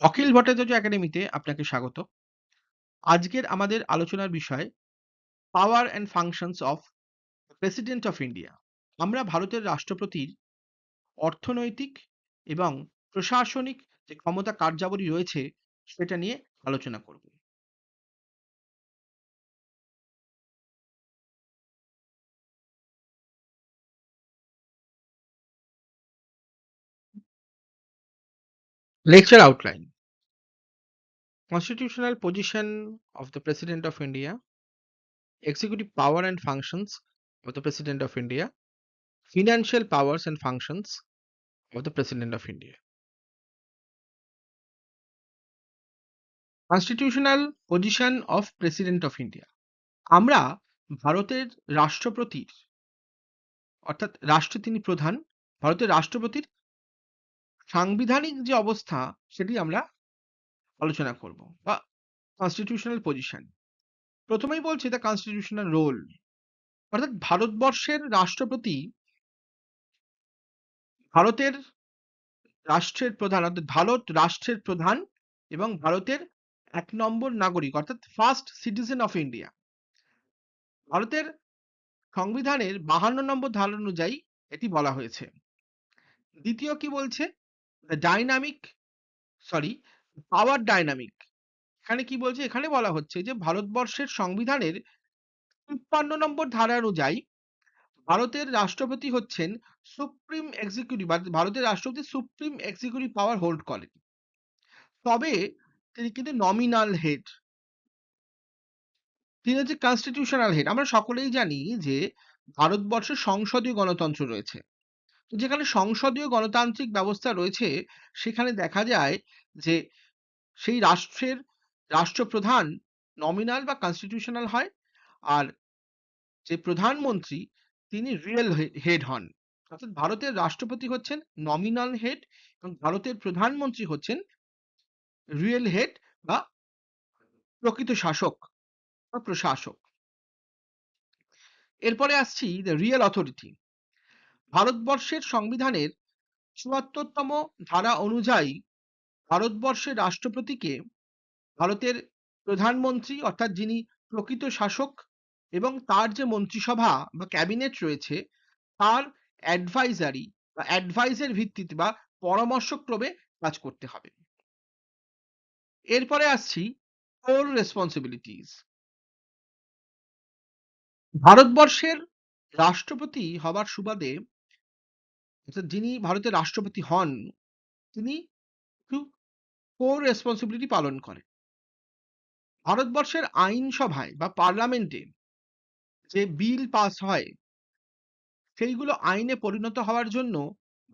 অখিল ভট্টাচার্য একাডেমিতে আপনাকে স্বাগত। আজকের আমাদের আলোচনার বিষয় power and functions of president of India. আমরা ভারতের রাষ্ট্রপতির অর্থনৈতিক এবং প্রশাসনিক যে ক্ষমতা কার্যাবলী রয়েছে সেটা নিয়ে আলোচনা করব। Lecture outline: constitutional position of the president of India, executive power and functions of the president of India, financial powers and functions of the president of India. Constitutional position of president of India. আমরা ভারতের রাষ্ট্রপতির অর্থাৎ রাষ্ট্রের তিনি প্রধান। ভারতের রাষ্ট্রপতির সাংবিধানিক যে অবস্থা সেটি আমরা আলোচনা করব বা কনস্টিটিউশনাল পজিশন। প্রথমেই বলছি দ্য কনস্টিটিউশনাল রোল, অর্থাৎ ভারতবর্ষের রাষ্ট্রপতি ভারতের রাষ্ট্রের প্রধান, অর্থাৎ ভারত রাষ্ট্রের প্রধান এবং ভারতের ১ নম্বর নাগরিক, অর্থাৎ ফার্স্ট সিটিজেন অফ ইন্ডিয়া। ভারতের সংবিধানের ৫২ নম্বর ধারা অনুযায়ী এটি বলা হয়েছে। দ্বিতীয় কি বলছে? The dynamic sorry power dynamic. এখানে কি বলছে? এখানে বলা হচ্ছে যে ভারতবর্ষের সংবিধানের ৫৩ নম্বর ধারা অনুযায়ী ভারতের রাষ্ট্রপতি হচ্ছেন সুপ্রিম এক্সিকিউটিভ, বা ভারতের রাষ্ট্রপতি সুপ্রিম এক্সিকিউটিভ পাওয়ার হোল্ড করেন। তবে তিনি কিন্তু নমিনাল হেড। তিনি হচ্ছে কনস্টিটিউশনাল হেড। আমরা সকলেই জানি যে ভারতবর্ষে সংসদীয় গণতন্ত্র রয়েছে। যেখানে সংসদীয় গণতান্ত্রিক ব্যবস্থা রয়েছে সেখানে দেখা যায় যে সেই রাষ্ট্রের রাষ্ট্রপ্রধান নমিনাল বা কনস্টিটিউশনাল হয়, আর যে প্রধানমন্ত্রী তিনি রিয়েল হেড হন। অর্থাৎ ভারতের রাষ্ট্রপতি হচ্ছেন নমিনাল হেড এবং ভারতের প্রধানমন্ত্রী হচ্ছেন রিয়েল হেড বা প্রকৃত শাসক বা প্রশাসক। এরপরে আসছি দ্য রিয়েল অথরিটি। ভারতবর্ষের সংবিধানের ৭৪তম ধারা অনুযায়ী ভারতবর্ষের রাষ্ট্রপতিকে ভারতের প্রধানমন্ত্রী, অর্থাৎ যিনি প্রকৃত শাসক, এবং তার যে মন্ত্রিসভা বা ক্যাবিনেট রয়েছে তার অ্যাডভাইজারি বা অ্যাডভাইসের ভিত্তিতে বা পরামর্শক্রমে কাজ করতে হবে। এরপরে আসছি কোর রেসপন্সিবিলিটিস। ভারতবর্ষের রাষ্ট্রপতি হবার সুবাদে, অর্থাৎ যিনি ভারতের রাষ্ট্রপতি হন, তিনি কিছু কোর রেসপন্সিবিলিটি পালন করেন। ভারতবর্ষের আইনসভায় বা পার্লামেন্টে যে বিল পাস হয় সেইগুলো আইনে পরিণত হওয়ার জন্য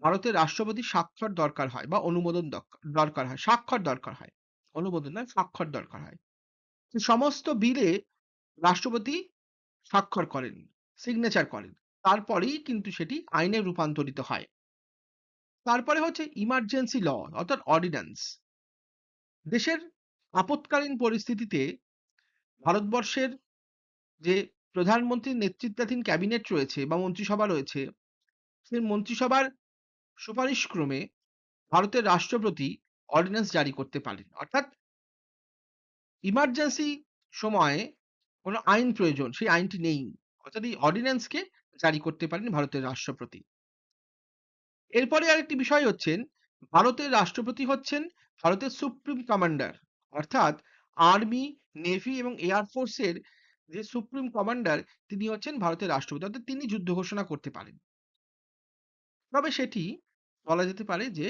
ভারতের রাষ্ট্রপতির স্বাক্ষর দরকার হয় বা অনুমোদন দরকার হয়, স্বাক্ষর দরকার হয়। অনুমোদন নয়, স্বাক্ষর দরকার হয়। তো সমস্ত বিলে রাষ্ট্রপতি স্বাক্ষর করেন, সিগনেচার করেন। তারপরেই কিন্তু সেটি আইনে রূপান্তরিত হয়। তারপরে হচ্ছে ইমার্জেন্সি ল, অর্থাৎ অর্ডিন্যান্স। দেশের আপৎকালীন পরিস্থিতিতে ভারতবর্ষের যে প্রধানমন্ত্রীর নেতৃত্বাধীন ক্যাবিনেট রয়েছে বা মন্ত্রিসভা রয়েছে, সেই মন্ত্রিসভার সুপারিশক্রমে ভারতের রাষ্ট্রপতি অর্ডিন্যান্স জারি করতে পারেন। অর্থাৎ ইমার্জেন্সি সময়ে কোনো আইন প্রয়োজন, সেই আইনটি নেই। অর্থাৎ এই অর্ডিন্যান্সকে জারি করতে পারেন ভারতের রাষ্ট্রপতি। এরপরে আরেকটি বিষয় হচ্ছেন, ভারতের রাষ্ট্রপতি হচ্ছেন ভারতের সুপ্রিম কমান্ডার, অর্থাৎ আর্মি, নেভি এবং এয়ার ফোর্সের যে সুপ্রিম কমান্ডার তিনি হচ্ছেন ভারতের রাষ্ট্রপতি, অর্থাৎ তিনি যুদ্ধ ঘোষণা করতে পারেন। তবে সেটি বলা যেতে পারে যে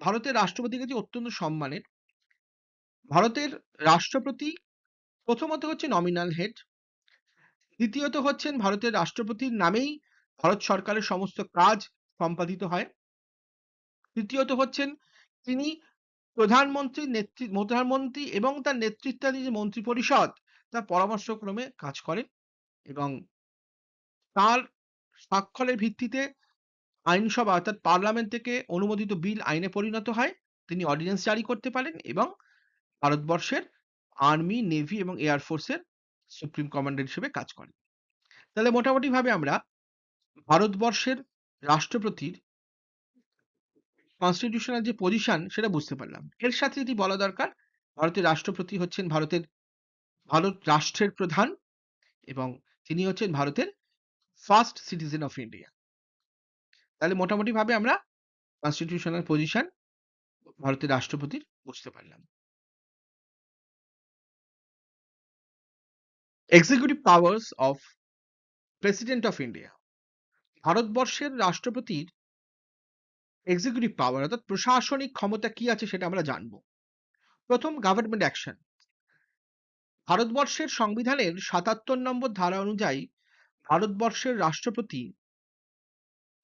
ভারতের রাষ্ট্রপতির কাছে অত্যন্ত সম্মানের। ভারতের রাষ্ট্রপতি প্রথমত হচ্ছে নমিনাল হেড, দ্বিতীয়ত হচ্ছেন ভারতের রাষ্ট্রপতির নামেই ভারত সরকারের সমস্ত কাজ সম্পাদিত হয়, তৃতীয়ত হচ্ছেন তিনি প্রধানমন্ত্রী এবং তার নেতৃত্বাধীন যে মন্ত্রিপরিষদ তার পরামর্শক্রমে কাজ করেন এবং তার স্বাক্ষরের ভিত্তিতে আইনসভা অর্থাৎ পার্লামেন্ট থেকে অনুমোদিত বিল আইনে পরিণত হয়। তিনি অর্ডিন্যান্স জারি করতে পারেন এবং ভারতবর্ষের আর্মি, নেভি এবং এয়ার ফোর্সের সুপ্রিম কমান্ডার হিসেবে কাজ করেন। তাহলে মোটামুটিভাবে আমরা ভারতবর্ষের রাষ্ট্রপতির কনস্টিটিউশনাল যে পজিশন সেটা বুঝতে পারলাম। এর সাথে যেটি বলা দরকার, ভারতের রাষ্ট্রপতি হচ্ছেন ভারত রাষ্ট্রের প্রধান এবং তিনি হচ্ছেন ভারতের ফার্স্ট সিটিজেন অফ ইন্ডিয়া। তাহলে মোটামুটিভাবে আমরা কনস্টিটিউশনাল পজিশন ভারতের রাষ্ট্রপতির বুঝতে পারলাম। Executive powers of president of India. ভারতবর্ষের রাষ্ট্রপতির এক্সিকিউটিভ পাওয়ার অর্থাৎ প্রশাসনিক ক্ষমতা কি আছে সেটা আমরা জানবো। প্রথম, গভর্নমেন্ট অ্যাকশন। ভারতবর্ষের সংবিধানের ৭৭ নম্বর ধারা অনুযায়ী ভারতবর্ষের রাষ্ট্রপতি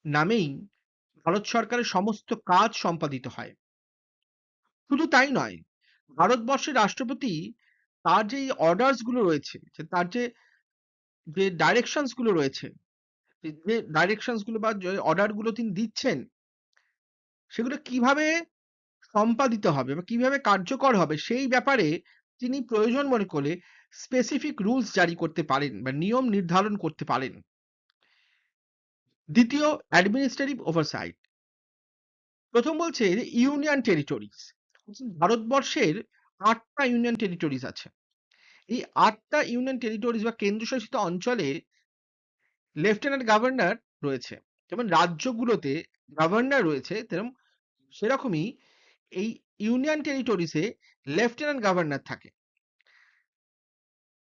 নামেই ভারত সরকারের সমস্ত কাজ সম্পাদিত হয়। শুধু তাই নয়, ভারতবর্ষের রাষ্ট্রপতি তার যে অর্ডারস গুলো রয়েছে, তার যে ডাইরেকশনস গুলো রয়েছে, যে ডাইরেকশনস গুলো বা যে অর্ডার গুলো তিনি দিচ্ছেন, সেগুলো কিভাবে সম্পাদিত হবে বা কিভাবে কার্যকর হবে সেই ব্যাপারে তিনি প্রয়োজন মনে করলে স্পেসিফিক রুলস জারি করতে পারেন বা নিয়ম নির্ধারণ করতে পারেন। দ্বিতীয়, অ্যাডমিনিস্ট্রেটিভ ওভারসাইট। প্রথম বলছে যে ইউনিয়ন টেরিটরিজ। ভারতবর্ষের ৮টা ইউনিয়ন টেরিটরিজ আছে। এই ৮টা ইউনিয়ন টেরিটরিজ বা কেন্দ্রশাসিত অঞ্চলে লেফটেন্যান্ট গভর্নর রয়েছে। যেমন রাজ্যগুলোতে গভর্নর রয়েছে, সেরকমই এই ইউনিয়ন টেরিটরিজে লেফটেন্যান্ট গভর্নর থাকে।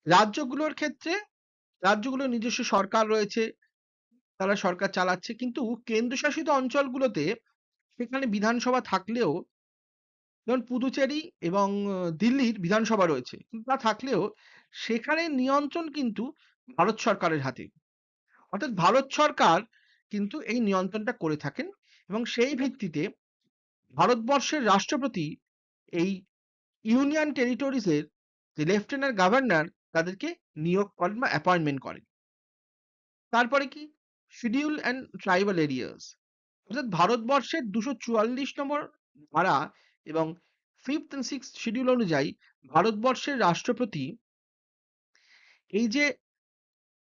রাজ্যগুলোর ক্ষেত্রে রাজ্যগুলোর নিজস্ব সরকার রয়েছে, তারা সরকার চালাচ্ছে, কিন্তু কেন্দ্রশাসিত অঞ্চলগুলোতে সেখানে বিধানসভা থাকলেও, যেমন পুদুচেরি এবং দিল্লির বিধানসভা রয়েছে, কিন্তু তা থাকলেও সেখানে নিয়ন্ত্রণ কিন্তু ভারত সরকারের হাতে। অর্থাৎ ভারত সরকার কিন্তু এই নিয়ন্ত্রণটা করে থাকেন এবং সেই ভিত্তিতে ভারতবর্ষের রাষ্ট্রপতি এই ইউনিয়ন টেরিটরিজের যে লেফটেন্যান্ট গভর্নর তাদেরকে নিয়োগ করেন বা অ্যাপয়েন্টমেন্ট করেন। তারপরে কি, শিডিউল অ্যান্ড ট্রাইবাল এরিয়াস। অর্থাৎ ভারতবর্ষের ২৪৪ নম্বর ধারা এবং 5th and 6th শিডিউল অনুযায়ী ভারতবর্ষের রাষ্ট্রপতি এই যে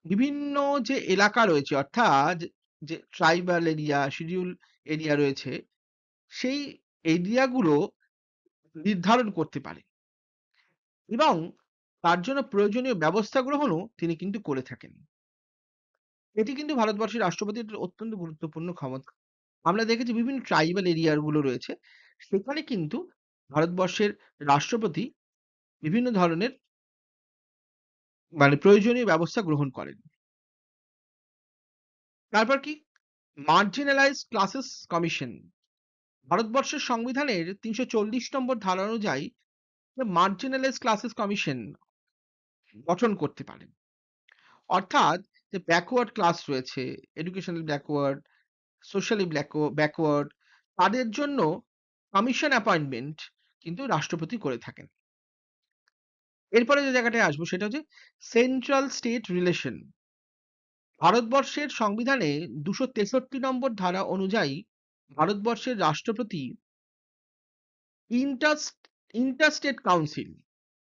বিভিন্ন যে এলাকা রয়েছে, অর্থাৎ যে ট্রাইবাল এরিয়া, শিডিউল এরিয়া রয়েছে, সেই এরিয়াগুলো নির্ধারণ করতে পারে এবং তার জন্য প্রয়োজনীয় ব্যবস্থা গ্রহণও তিনি কিন্তু করে থাকেন। এটি কিন্তু ভারতবর্ষের রাষ্ট্রপতির অত্যন্ত গুরুত্বপূর্ণ ক্ষমতা। আমরা দেখেছি বিভিন্ন ট্রাইবাল এরিয়া গুলো রয়েছে, সেখানে কিন্তু ভারতবর্ষের রাষ্ট্রপতি বিভিন্ন ধরনের প্রয়োজনীয় ব্যবস্থা গ্রহণ করেন। তারপর কি, মার্জিনালাইজড ক্লাসেস কমিশন। ভারতবর্ষের সংবিধানের ৩৪০ নম্বর ধারা অনুযায়ী মার্জিনালাইজড ক্লাসেস কমিশন গঠন করতে পারেন। অর্থাৎ যে ব্যাকওয়ার্ড ক্লাস রয়েছে, এডুকেশনাল ব্যাকওয়ার্ড, সোশ্যালি ব্যাকওয়ার্ড, তাদের জন্য কমিশন অ্যাপয়েন্টমেন্ট কিন্তু রাষ্ট্রপতি করে থাকেন। এরপরে যে জায়গাটায় আসবো সেটা হচ্ছে সেন্ট্রাল স্টেট রিলেশন। ভারতবর্ষের সংবিধানে ২৬৩ নম্বর ধারা অনুযায়ী ভারতবর্ষের রাষ্ট্রপতি ইন্টার ইন্টারস্টেট কাউন্সিল,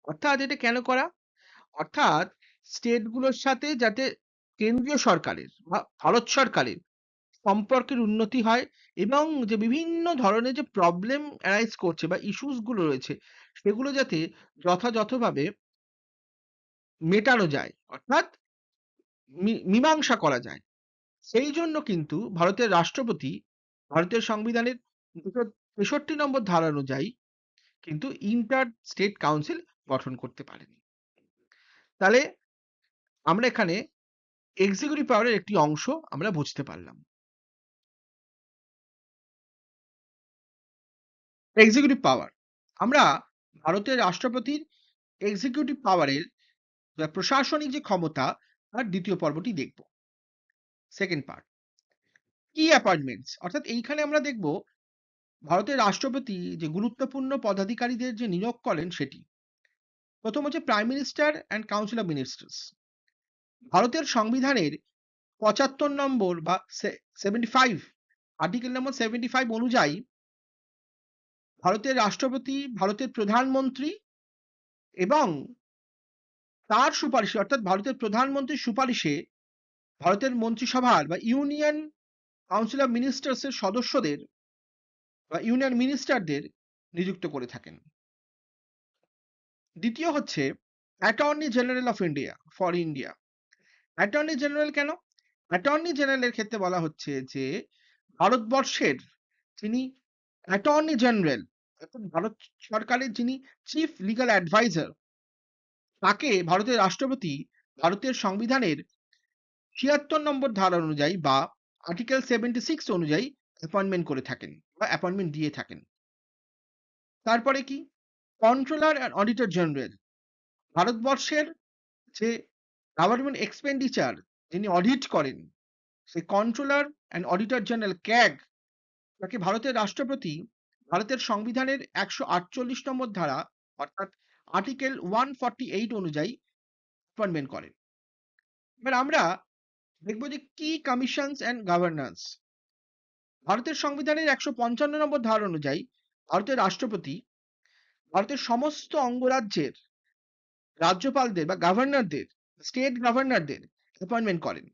অর্থাৎ এটা কেন করা, অর্থাৎ স্টেটগুলোর সাথে যাতে কেন্দ্রীয় সরকারের বা ভারত সরকারের সম্পর্কের উন্নতি হয় এবং যে বিভিন্ন ধরনের যে প্রবলেম অ্যারাইজ করছে বা ইস্যুস গুলো রয়েছে সেগুলো যাতে যথাযথভাবে মেটানো যায়, অর্থাৎ মীমাংসা করা যায়। সেই জন্য কিন্তু ভারতের রাষ্ট্রপতি ভারতের সংবিধানের ২৬৩ নম্বর ধারা অনুযায়ী কিন্তু ইন্টার স্টেট কাউন্সিল গঠন করতে পারেন। তাহলে আমরা এখানে এক্সিকিউটিভ পাওয়ারের একটি অংশ আমরা বুঝতে পারলাম। এক্সিকিউটিভ পাওয়ার, আমরা ভারতের রাষ্ট্রপতির এক্সিকিউটিভ পাওয়ারের বা প্রশাসনিক যে ক্ষমতা তার দ্বিতীয় পর্বটি দেখব। সেকেন্ড পার্ট, কি অ্যাপয়েন্টমেন্টস, অর্থাৎ এইখানে আমরা দেখব ভারতের রাষ্ট্রপতি যে গুরুত্বপূর্ণ পদাধিকারীদের যে নিয়োগ করেন সেটি। প্রথম হচ্ছে prime minister and council of ministers. ভারতের সংবিধানের ৭৫ নম্বর বা 75 আর্টিকেল নম্বর 75 অনুযায়ী ভারতের রাষ্ট্রপতি ভারতের প্রধানমন্ত্রী এবং তার সুপারিশে, অর্থাৎ ভারতের প্রধানমন্ত্রীর সুপারিশে ভারতের মন্ত্রিসভার বা ইউনিয়ন কাউন্সিল অফ মিনিস্টার্স এর সদস্যদের বা ইউনিয়ন মিনিস্টারদের নিযুক্ত করে থাকেন। দ্বিতীয় হচ্ছে attorney general of India for India. Attorney general কেন? অ্যাটর্নি জেনারেলের ক্ষেত্রে বলা হচ্ছে যে ভারতবর্ষের যিনি অ্যাটর্নি জেনারেল, অর্থাৎ ভারত সরকারের যিনি চিফ লিগ্যাল অ্যাডভাইজার, তাকে ভারতের রাষ্ট্রপতি ভারতের সংবিধানের ৭৬ নম্বর ধারা অনুযায়ী বা আর্টিকেল 76 অনুযায়ী অ্যাপয়েন্টমেন্ট করে থাকেন বা অ্যাপয়েন্টমেন্ট দিয়ে থাকেন। তারপরে কি? Controller and auditor general. ভারতবর্ষের যে গভর্নমেন্ট এক্সপেন্ডিচার যিনি অডিট করেন, সেই controller and auditor general CAG, তাকে ভারতের রাষ্ট্রপতি ভারতের সংবিধানের ১৪৮ নম্বর ধারা অর্থাৎ আর্টিকেল 148 অনুযায়ী অ্যাপয়েন্টমেন্ট করেন। এবার আমরা দেখব যে কি কমিশনস অ্যান্ড গভর্নেন্স। ভারতের সংবিধানের ১৫৫ নম্বর ধারা অনুযায়ী ভারতের রাষ্ট্রপতি ভারতের সমস্ত অঙ্গরাজ্যের রাজ্যপালদের বা গভর্নরদের, স্টেট গভর্নরদের অ্যাপয়েন্টমেন্ট করেন।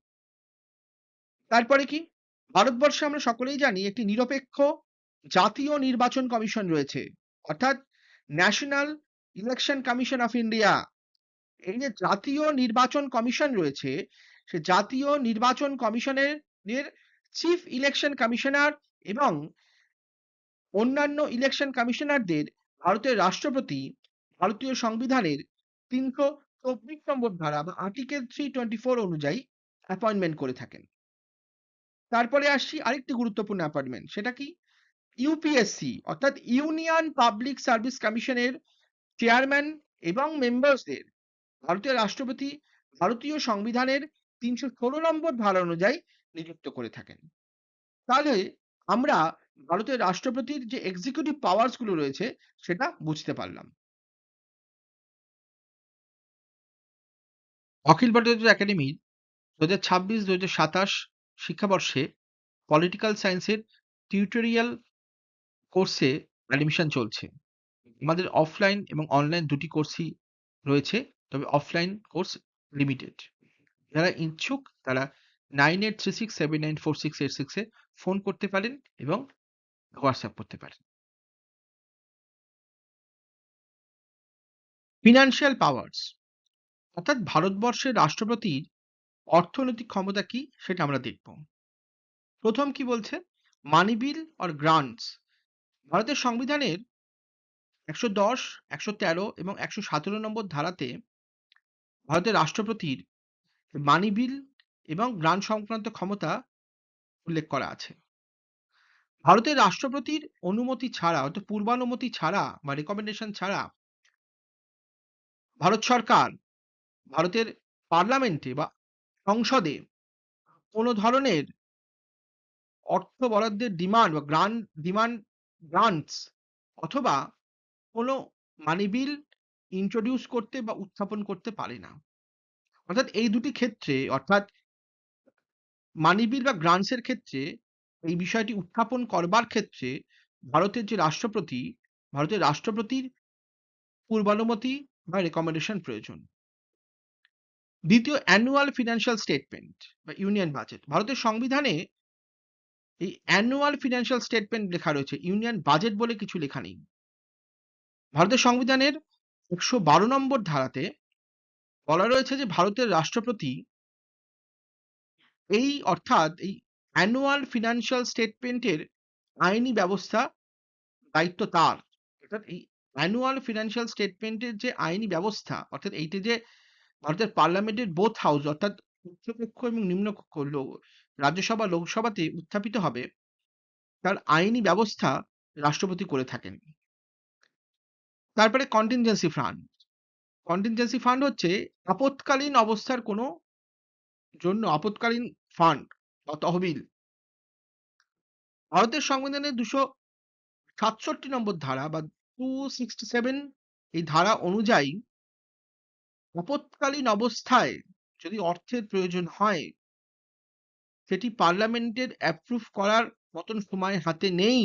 তারপরে কি? ভারতবর্ষে আমরা সকলেই জানি একটি নিরপেক্ষ জাতীয় নির্বাচন কমিশন রয়েছে, অর্থাৎ national election commission of India. এই যে জাতীয় নির্বাচন কমিশন রয়েছে, সে জাতীয় নির্বাচন কমিশনের চিফ ইলেকশন কমিশনার এবং অন্যান্য ইলেকশন কমিশনারদের ভারতের রাষ্ট্রপতি ভারতীয় সংবিধানের ৩২৪ নম্বর ধারা বা আর্টিকেল 324 অনুযায়ী অ্যাপয়েন্টমেন্ট করে থাকেন। তারপরে আসছি আরেকটি গুরুত্বপূর্ণ অ্যাপয়েন্টমেন্ট, সেটা কি? ইউপিএসসি অর্থাৎ ইউনিয়ন পাবলিক সার্ভিস কমিশনের চেয়ারম্যান এবং মেম্বারসদের ভারতীয় রাষ্ট্রপতি ভারতীয় সংবিধানের ৩১৬ নম্বর ধারা অনুযায়ী নিযুক্ত করে থাকেন। তাহলে আমরা ভারতের রাষ্ট্রপতির যে এক্সিকিউটিভ পাওয়ার্স গুলো রয়েছে সেটা বুঝতে পারলাম। অখিল ভারতীয় একাডেমির ২০২৬-২০২৭ শিক্ষাবর্ষে পলিটিক্যাল সায়েন্সের টিউটোরিয়াল কোর্সে অ্যাডমিশন চলছে। আমাদের অফলাইন এবং অনলাইন দুটি কোর্সই রয়েছে, তবে অফলাইন কোর্স লিমিটেড। যারা ইচ্ছুক তারা 9836794686 এ ফোন করতে পারেন এবং হোয়াটসঅ্যাপ করতে পারেন। ফিনান্সিয়াল পাওয়ার্স অর্থাৎ ভারতবর্ষের রাষ্ট্রপতির অর্থনৈতিক ক্ষমতা কি সেটা আমরা দেখব। প্রথম কি বলছে? মানি বিল অর গ্রান্টস। ভারতের সংবিধানের ১১০, ১১৩ এবং ১১৭ নম্বর ধারাতে ভারতের রাষ্ট্রপতির মানি বিল এবং গ্রান্ট সংক্রান্ত ক্ষমতা উল্লেখ করা আছে। ভারতের রাষ্ট্রপতির অনুমতি ছাড়া অর্থাৎ পূর্বানুমতি ছাড়া বা রেকমেন্ডেশন ছাড়া ভারত সরকার ভারতের পার্লামেন্টে বা সংসদে কোনো ধরনের অর্থ বরাদ্দের ডিমান্ড বা গ্রান্টস অথবা কোনো মানি বিল ইন্ট্রোডিউস করতে বা উত্থাপন করতে পারে না। অর্থাৎ এই দুটি ক্ষেত্রে অর্থাৎ মানি বিল বা গ্রান্টস এর ক্ষেত্রে এই বিষয়টি উত্থাপন করবার ক্ষেত্রে ভারতের যে রাষ্ট্রপতি, ভারতের রাষ্ট্রপতির পূর্বানুমতি বা রেকমেন্ডেশন প্রয়োজন। দ্বিতীয় অ্যানুয়াল ফিনান্সিয়াল স্টেটমেন্ট বা ইউনিয়ন বাজেট। ভারতের সংবিধানে এই অ্যানুয়াল ফিনান্সিয়াল স্টেটমেন্ট লেখা রয়েছে, ইউনিয়ন বাজেট বলে কিছু লেখা নেই। ভারতের সংবিধানের ১১২ নম্বর ধারাতে বলা রয়েছে যে ভারতের রাষ্ট্রপতি এই অর্থাৎ এই অ্যানুয়াল ফিনান্সিয়াল স্টেটমেন্টের আইনি ব্যবস্থা দায়িত্ব তার। অর্থাৎ এই অ্যানুয়াল ফিনান্সিয়াল স্টেটমেন্টের যে আইনি ব্যবস্থা অর্থাৎ এইটি যে ভারতের পার্লামেন্টের বোথ হাউস অর্থাৎ উচ্চকক্ষ এবং নিম্নকক্ষ রাজ্যসভা লোকসভাতে উত্থাপিত হবে, তার আইনি ব্যবস্থা রাষ্ট্রপতি করে থাকেন। তারপরে কন্টিনজেন্সি ফান্ড। কন্টিনজেন্সি ফান্ড হচ্ছে আপৎকালীন অবস্থার কোনো জন্য আপৎকালীন ফান্ড বা তহবিল। ভারতের সংবিধানের ২৬৭ নম্বর ধারা বা 267 এই ধারা অনুযায়ী আপৎকালীন অবস্থায় যদি অর্থের প্রয়োজন হয়, সেটি পার্লামেন্টের অ্যাপ্রুভ করার মতন সময় হাতে নেই।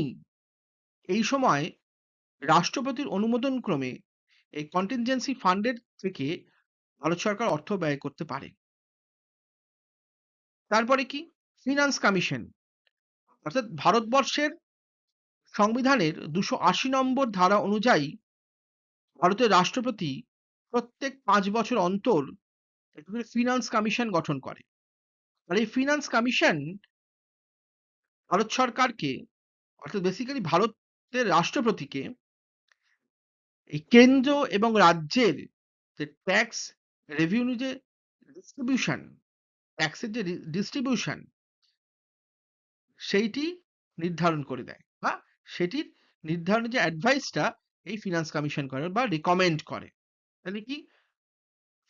এই সময় রাষ্ট্রপতির অনুমোদন ক্রমে এই কন্টিনজেন্সি ফান্ডের থেকে ভারত সরকার অর্থ ব্যয় করতে পারে। তারপরে কি? ফিনান্স কমিশন অর্থাৎ ভারতবর্ষের সংবিধানের ২৮০ নম্বর ধারা অনুযায়ী ভারতের রাষ্ট্রপতি প্রত্যেক ৫ বছর অন্তর একটি করে ফিন্যান্স কমিশন গঠন করে। আর এই ফিন্যান্স কমিশন ভারত সরকারকে, অর্থাৎ বেসিক্যালি ভারতের রাষ্ট্রপতিকে এই কেন্দ্র এবং রাজ্যের যে ট্যাক্স রেভিনিউ যে ডিস্ট্রিবিউশন, ট্যাক্সের যে ডিস্ট্রিবিউশন সেইটি নির্ধারণ করে দেয়, বা সেটির নির্ধারণের যে অ্যাডভাইসটা এই ফিন্যান্স কমিশন করে বা রিকমেন্ড করে। তাহলে কি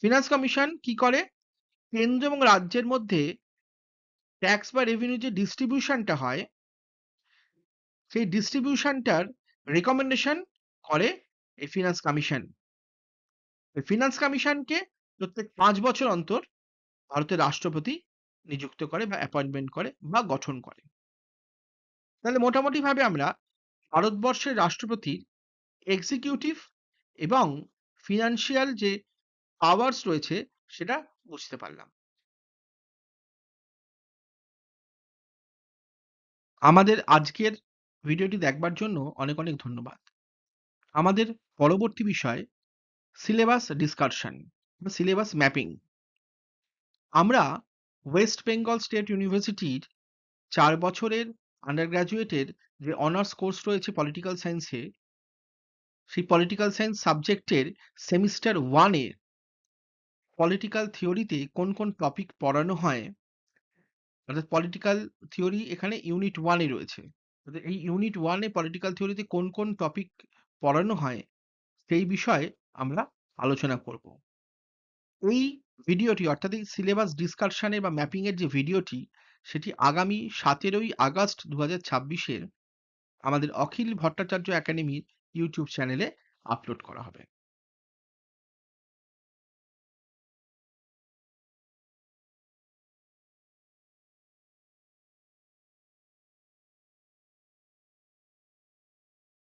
ফিন্যান্স কমিশন কি করে? কেন্দ্র এবং রাজ্যের মধ্যে ট্যাক্স বা রেভিনিউ যে ডিস্ট্রিবিউশনটা হয়, সেই ডিস্ট্রিবিউশনটার রিকমেন্ডেশন করে এই ফিন্যান্স কমিশন। এই ফিন্যান্স কমিশনকে প্রত্যেক ৫ বছর অন্তর ভারতের রাষ্ট্রপতি নিযুক্ত করে বা অ্যাপয়েন্টমেন্ট করে বা গঠন করে। তাহলে মোটামুটিভাবে আমরা ভারতবর্ষের রাষ্ট্রপতির এক্সিকিউটিভ এবং ফিনান্সিয়াল যে পাওয়ারস রয়েছে সেটা বুঝতে পারলাম। আমাদের আজকের ভিডিওটি দেখবার জন্য অনেক অনেক ধন্যবাদ। আমাদের পরবর্তী বিষয় সিলেবাস ডিসকাশন বা সিলেবাস ম্যাপিং। আমরা ওয়েস্ট বেঙ্গল স্টেট ইউনিভার্সিটির ৪ বছরের আন্ডার গ্র্যাজুয়েটের যে অনার্স কোর্স রয়েছে পলিটিক্যাল সায়েন্সে, সেই পলিটিক্যাল সায়েন্স সাবজেক্টের সেমিস্টার 1 এর পলিটিক্যাল থিওরিতে কোন কোন টপিক পড়ানো হয়, অর্থাৎ পলিটিক্যাল থিওরি এখানে ইউনিট 1 এ রয়েছে। অর্থাৎ এই ইউনিট 1 এ পলিটিক্যাল থিওরিতে কোন কোন টপিক পড়ানো হয় সেই বিষয়ে আমরা আলোচনা করব। এই ভিডিওটি, অর্থাৎ এই সিলেবাস ডিসকাশন এর বা ম্যাপিং এর যে ভিডিওটি, সেটি আগামী 17ই আগস্ট 2026 এর আমাদের অখিল ভট্টাচার্য একাডেমির ইউটিউব চ্যানেলে আপলোড করা হবে।